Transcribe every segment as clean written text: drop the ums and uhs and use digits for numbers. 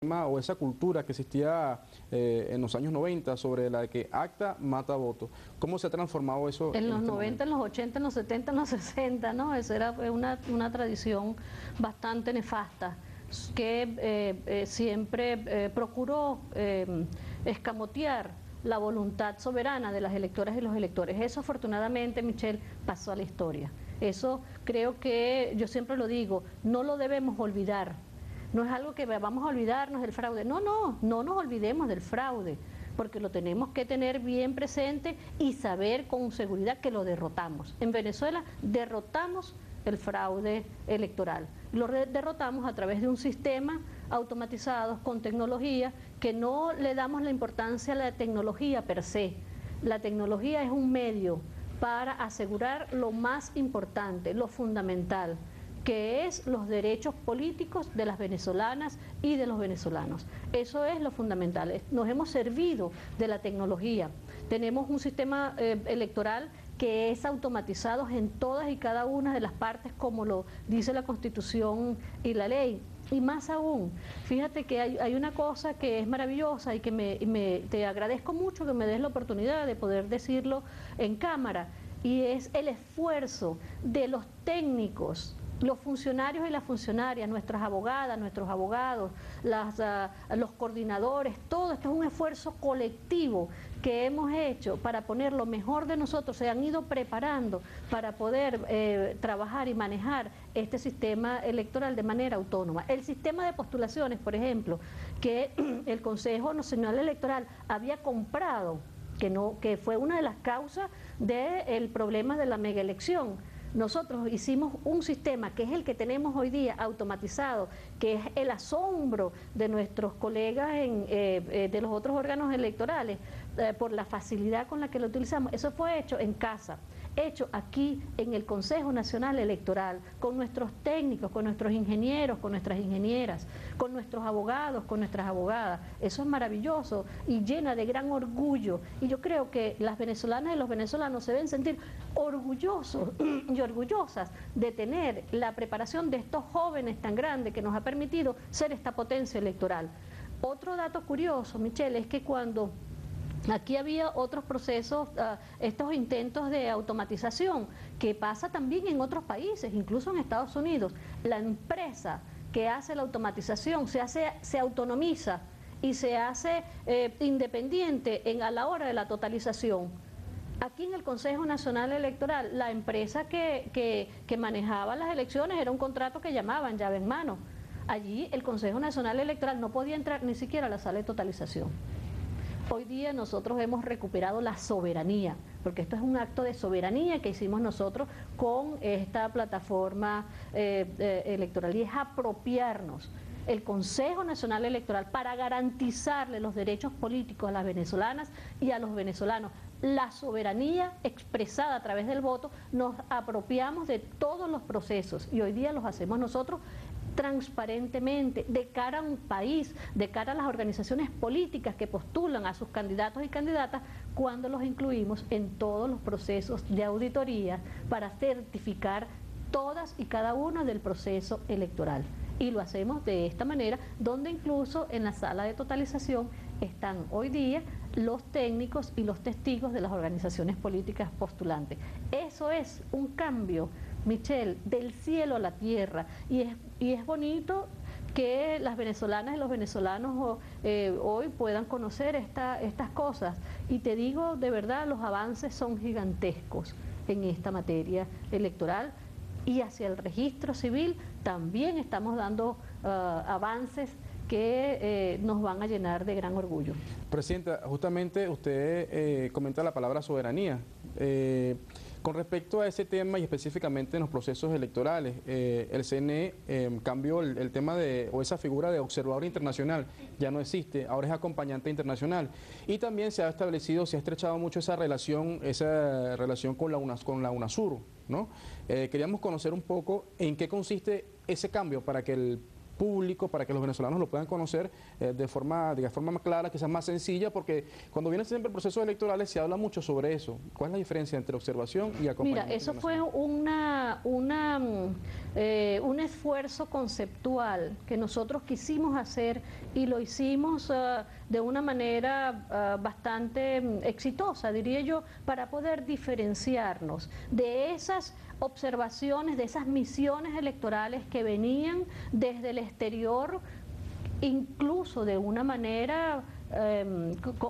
o esa cultura que existía en los años 90 sobre la de que acta mata voto. ¿Cómo se ha transformado eso en los este 90, momento? en los 80, en los 70, en los 60, ¿no? Esa era una tradición bastante nefasta que siempre procuró escamotear la voluntad soberana de las electoras y los electores. Eso afortunadamente, Michelle, pasó a la historia. Eso creo que, yo siempre lo digo, no lo debemos olvidar. No es algo que vamos a olvidarnos del fraude. No nos olvidemos del fraude, porque lo tenemos que tener bien presente y saber con seguridad que lo derrotamos. En Venezuela derrotamos el fraude electoral. Lo derrotamos a través de un sistema automatizado con tecnología que no le damos la importancia a la tecnología per se. La tecnología es un medio para asegurar lo más importante, lo fundamental, que es los derechos políticos de las venezolanas y de los venezolanos. Eso es lo fundamental. Nos hemos servido de la tecnología. Tenemos un sistema electoral que es automatizado en todas y cada una de las partes, como lo dice la Constitución y la ley. Y más aún, fíjate que hay una cosa que es maravillosa y que te agradezco mucho que me des la oportunidad de poder decirlo en cámara, y es el esfuerzo de los técnicos, los funcionarios y las funcionarias, nuestras abogadas, nuestros abogados, los coordinadores, todo esto es un esfuerzo colectivo que hemos hecho para poner lo mejor de nosotros. Se han ido preparando para poder trabajar y manejar este sistema electoral de manera autónoma. El sistema de postulaciones, por ejemplo, que el Consejo Nacional Electoral había comprado, que fue una de las causas del problema de la megaelección. Nosotros hicimos un sistema que es el que tenemos hoy día automatizado, que es el asombro de nuestros colegas de los otros órganos electorales por la facilidad con la que lo utilizamos. Eso fue hecho en casa, hecho aquí en el Consejo Nacional Electoral, con nuestros técnicos, con nuestros ingenieros, con nuestras ingenieras, con nuestros abogados, con nuestras abogadas. Eso es maravilloso y llena de gran orgullo. Y yo creo que las venezolanas y los venezolanos se deben sentir orgullosos y orgullosas de tener la preparación de estos jóvenes tan grandes que nos ha permitido ser esta potencia electoral. Otro dato curioso, Michelle, es que cuando aquí había otros procesos, estos intentos de automatización, que pasa también en otros países, incluso en Estados Unidos. La empresa que hace la automatización se autonomiza y se hace independiente a la hora de la totalización. Aquí en el Consejo Nacional Electoral, la empresa que manejaba las elecciones era un contrato que llamaban llave en mano. Allí el Consejo Nacional Electoral no podía entrar ni siquiera a la sala de totalización. Hoy día nosotros hemos recuperado la soberanía, porque esto es un acto de soberanía que hicimos nosotros con esta plataforma electoral, y es apropiarnos el Consejo Nacional Electoral para garantizarle los derechos políticos a las venezolanas y a los venezolanos. La soberanía expresada a través del voto, nos apropiamos de todos los procesos y hoy día los hacemos nosotros transparentemente, de cara a un país, de cara a las organizaciones políticas que postulan a sus candidatos y candidatas, cuando los incluimos en todos los procesos de auditoría para certificar todas y cada una del proceso electoral. Y lo hacemos de esta manera, donde incluso en la sala de totalización están hoy día los técnicos y los testigos de las organizaciones políticas postulantes. Eso es un cambio, Michelle, del cielo a la tierra, y es bonito que las venezolanas y los venezolanos hoy puedan conocer estas cosas. Y te digo, de verdad, los avances son gigantescos en esta materia electoral, y hacia el registro civil también estamos dando avances que nos van a llenar de gran orgullo. Presidenta, justamente usted comenta la palabra soberanía. Con respecto a ese tema y específicamente en los procesos electorales, el CNE cambió el tema o esa figura de observador internacional, ya no existe, ahora es acompañante internacional. Y también se ha establecido, se ha estrechado mucho esa relación con la UNASUR, ¿no? Queríamos conocer un poco en qué consiste ese cambio para que público para que los venezolanos lo puedan conocer de forma más clara, quizás más sencilla, porque cuando vienen siempre procesos electorales se habla mucho sobre eso. ¿Cuál es la diferencia entre observación y acompañamiento? Mira, eso fue un esfuerzo conceptual que nosotros quisimos hacer y lo hicimos de una manera bastante exitosa, diría yo, para poder diferenciarnos de esas observaciones, de esas misiones electorales que venían desde el exterior, incluso de una manera,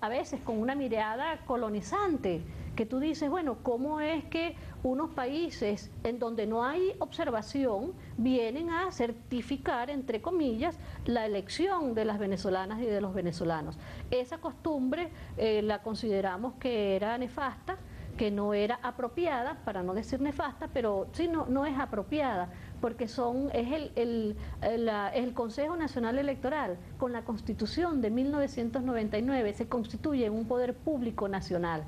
a veces con una mirada colonizante, que tú dices, bueno, ¿cómo es que unos países en donde no hay observación vienen a certificar, entre comillas, la elección de las venezolanas y de los venezolanos? Esa costumbre la consideramos que era nefasta, que no era apropiada, para no decir nefasta, pero sí no es apropiada, porque es el Consejo Nacional Electoral, con la Constitución de 1999, se constituye un poder público nacional,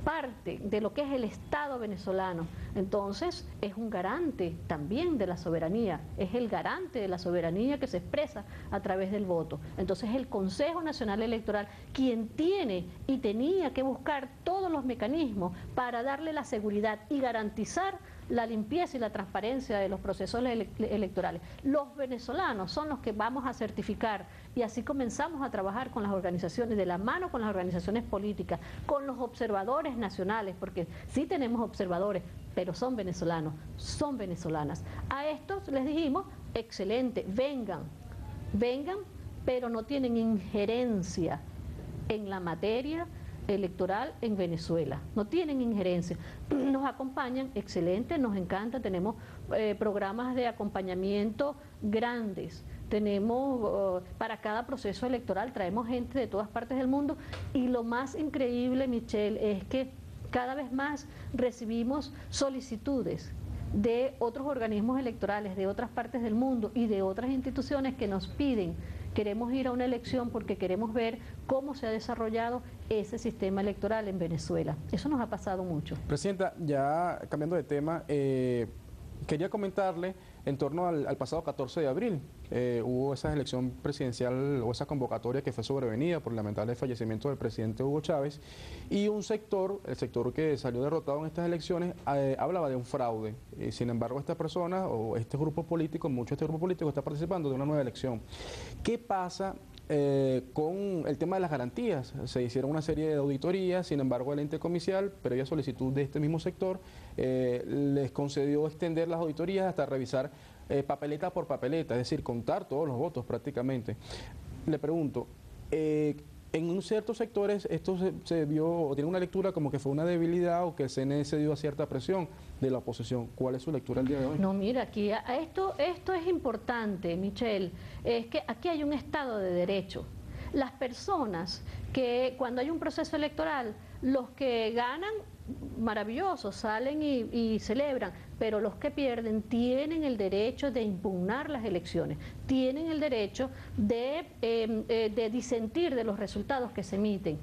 parte de lo que es el Estado venezolano. Entonces es un garante también de la soberanía, es el garante de la soberanía que se expresa a través del voto. Entonces el Consejo Nacional Electoral, quien tiene y tenía que buscar todos los mecanismos para darle la seguridad y garantizar la limpieza y la transparencia de los procesos electorales. Los venezolanos son los que vamos a certificar, y así comenzamos a trabajar con las organizaciones, de la mano con las organizaciones políticas, con los observadores nacionales, porque sí tenemos observadores, pero son venezolanos, son venezolanas. A estos les dijimos, excelente, vengan, pero no tienen injerencia en la materia electoral en Venezuela, no tienen injerencia, nos acompañan, excelente, nos encanta, tenemos programas de acompañamiento grandes, tenemos para cada proceso electoral, traemos gente de todas partes del mundo, y lo más increíble, Michelle, es que cada vez más recibimos solicitudes de otros organismos electorales, de otras partes del mundo y de otras instituciones que nos piden: queremos ir a una elección porque queremos ver cómo se ha desarrollado ese sistema electoral en Venezuela. Eso nos ha pasado mucho. Presidenta, ya cambiando de tema, quería comentarle en torno al pasado 14 de abril. Hubo esa elección presidencial o esa convocatoria que fue sobrevenida por el lamentable fallecimiento del presidente Hugo Chávez, y un sector, el sector que salió derrotado en estas elecciones, hablaba de un fraude. Sin embargo, esta persona o este grupo político, mucho de este grupo político está participando de una nueva elección. ¿Qué pasa con el tema de las garantías? Se hicieron una serie de auditorías, sin embargo el ente comicial, previa solicitud de este mismo sector, les concedió extender las auditorías hasta revisar papeleta por papeleta, es decir, contar todos los votos prácticamente. Le pregunto, en ciertos sectores esto se vio o tiene una lectura como que fue una debilidad o que el CNE se dio a cierta presión de la oposición. ¿Cuál es su lectura el día de hoy? No, mira, aquí esto es importante, Michelle, es que aquí hay un Estado de Derecho. Las personas que cuando hay un proceso electoral, los que ganan, maravilloso, salen y celebran, pero los que pierden tienen el derecho de impugnar las elecciones, tienen el derecho de disentir de los resultados que se emiten,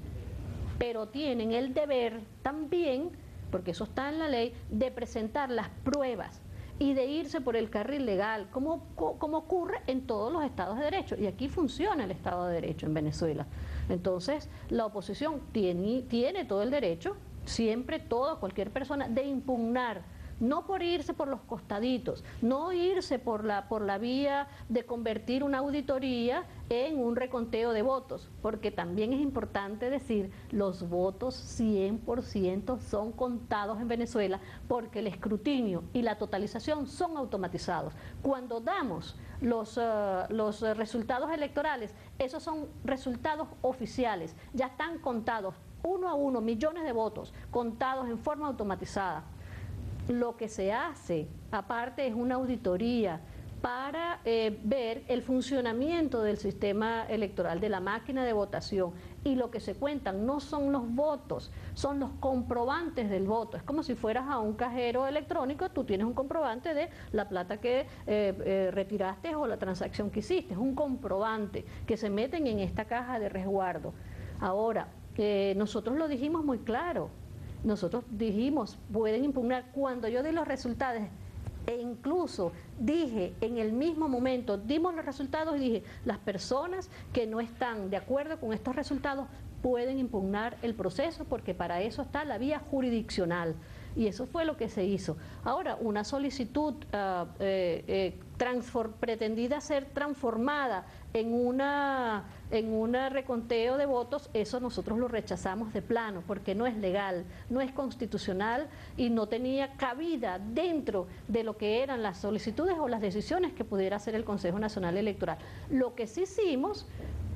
pero tienen el deber también, porque eso está en la ley, de presentar las pruebas y de irse por el carril legal, como ocurre en todos los estados de derecho, y aquí funciona el Estado de Derecho en Venezuela. Entonces, la oposición tiene todo el derecho, siempre cualquier persona, de impugnar, no por irse por los costaditos, no irse por la vía de convertir una auditoría en un reconteo de votos, porque también es importante decir, los votos 100% son contados en Venezuela, porque el escrutinio y la totalización son automatizados. Cuando damos los resultados electorales, esos son resultados oficiales, ya están contados uno a uno, millones de votos contados en forma automatizada. Lo que se hace, aparte, es una auditoría para ver el funcionamiento del sistema electoral, de la máquina de votación, y lo que se cuentan no son los votos, son los comprobantes del voto. Es como si fueras a un cajero electrónico, tú tienes un comprobante de la plata que retiraste o la transacción que hiciste, es un comprobante que se meten en esta caja de resguardo. Ahora, nosotros lo dijimos muy claro, nosotros dijimos, pueden impugnar, cuando yo dé los resultados E incluso dije, en el mismo momento, dimos los resultados y dije, las personas que no están de acuerdo con estos resultados pueden impugnar el proceso porque para eso está la vía jurisdiccional. Y eso fue lo que se hizo. Ahora, una solicitud pretendida ser transformada en un reconteo de votos, eso nosotros lo rechazamos de plano, porque no es legal, no es constitucional y no tenía cabida dentro de lo que eran las solicitudes o las decisiones que pudiera hacer el Consejo Nacional Electoral. Lo que sí hicimos,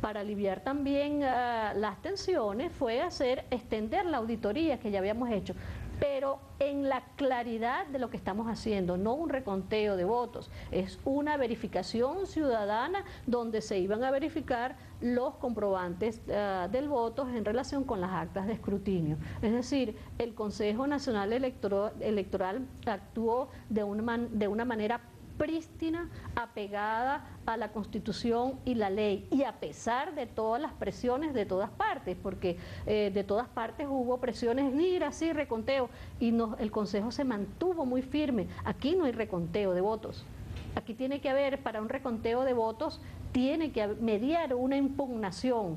para aliviar también las tensiones, fue extender la auditoría que ya habíamos hecho, pero en la claridad de lo que estamos haciendo, no un reconteo de votos, es una verificación ciudadana donde se iban a verificar los comprobantes del voto en relación con las actas de escrutinio. Es decir, el Consejo Nacional Electoral actuó de una manera prístina, apegada a la Constitución y la ley, y a pesar de todas las presiones de todas partes, porque de todas partes hubo presiones, mira, sí, reconteo, y el Consejo se mantuvo muy firme. Aquí no hay reconteo de votos. Aquí tiene que haber, para un reconteo de votos, tiene que mediar una impugnación.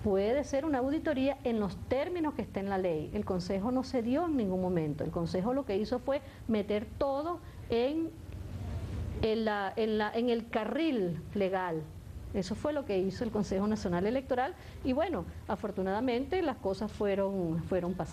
Puede ser una auditoría en los términos que está en la ley. El Consejo no cedió en ningún momento. El Consejo lo que hizo fue meter todo en el carril legal. Eso fue lo que hizo el Consejo Nacional Electoral y bueno, afortunadamente las cosas fueron pasando.